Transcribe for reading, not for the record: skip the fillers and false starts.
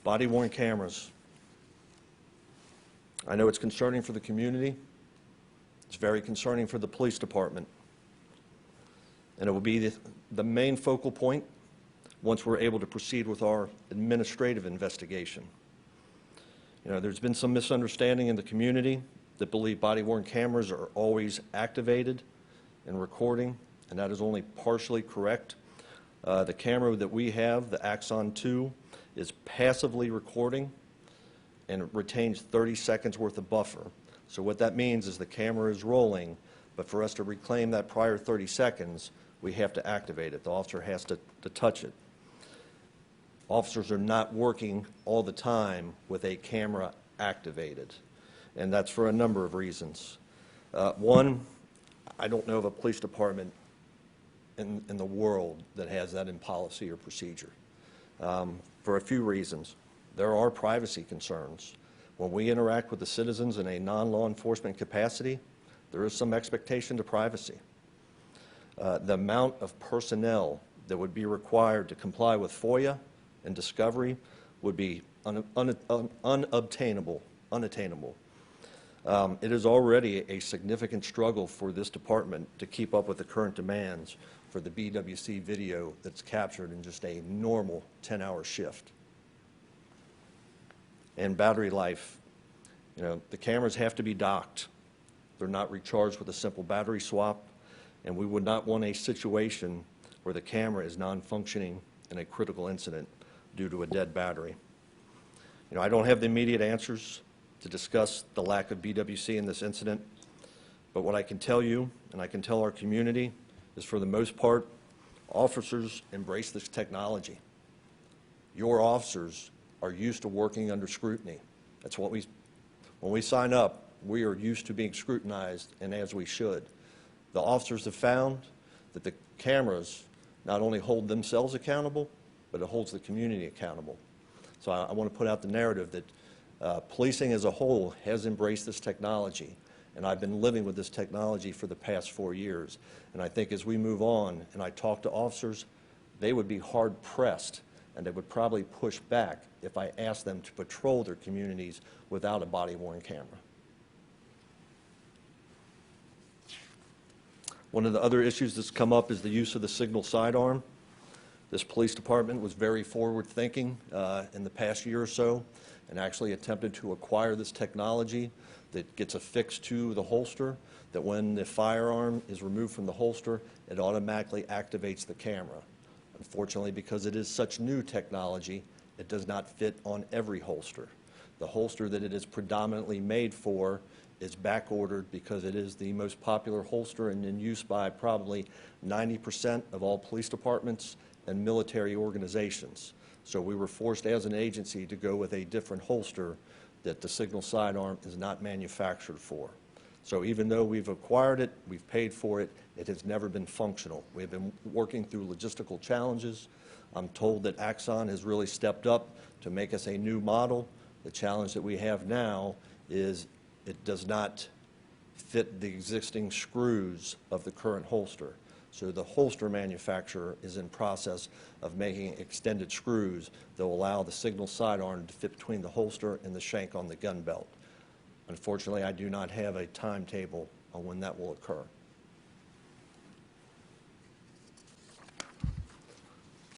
Body-worn cameras. I know it's concerning for the community. It's very concerning for the police department. And it will be the main focal point once we're able to proceed with our administrative investigation. You know, there's been some misunderstanding in the community that believe body-worn cameras are always activated and recording, and that is only partially correct. The camera that we have, the Axon 2, is passively recording and it retains 30 seconds worth of buffer. So what that means is the camera is rolling, but for us to reclaim that prior 30 seconds, we have to activate it. The officer has to touch it. Officers are not working all the time with a camera activated, and that's for a number of reasons. One, I don't know of a police department in the world that has that in policy or procedure, for a few reasons. There are privacy concerns. When we interact with the citizens in a non-law enforcement capacity, there is some expectation to privacy. The amount of personnel that would be required to comply with FOIA and discovery would be unattainable. It is already a significant struggle for this department to keep up with the current demands for the BWC video that's captured in just a normal 10-hour shift. And battery life. You know, the cameras have to be docked. They're not recharged with a simple battery swap, and we would not want a situation where the camera is non-functioning in a critical incident due to a dead battery. You know, I don't have the immediate answers to discuss the lack of BWC in this incident, but what I can tell you, and I can tell our community, is for the most part, officers embrace this technology. Your officers are used to working under scrutiny. That's what when we sign up, we are used to being scrutinized, and as we should. The officers have found that the cameras not only hold themselves accountable, but it holds the community accountable. So I want to put out the narrative that policing as a whole has embraced this technology, and I've been living with this technology for the past 4 years. And I think as we move on and I talk to officers, they would be hard-pressed and they would probably push back if I asked them to patrol their communities without a body-worn camera. One of the other issues that's come up is the use of the signal sidearm. This police department was very forward-thinking in the past year or so and actually attempted to acquire this technology that gets affixed to the holster, that when the firearm is removed from the holster, it automatically activates the camera. Unfortunately, because it is such new technology, it does not fit on every holster. The holster that it is predominantly made for is back-ordered because it is the most popular holster and in use by probably 90% of all police departments and military organizations. So we were forced as an agency to go with a different holster that the signal sidearm is not manufactured for. So even though we've acquired it, we've paid for it, it has never been functional. We've been working through logistical challenges. I'm told that Axon has really stepped up to make us a new model. The challenge that we have now is it does not fit the existing screws of the current holster. So the holster manufacturer is in process of making extended screws that will allow the signal sidearm to fit between the holster and the shank on the gun belt. Unfortunately, I do not have a timetable on when that will occur.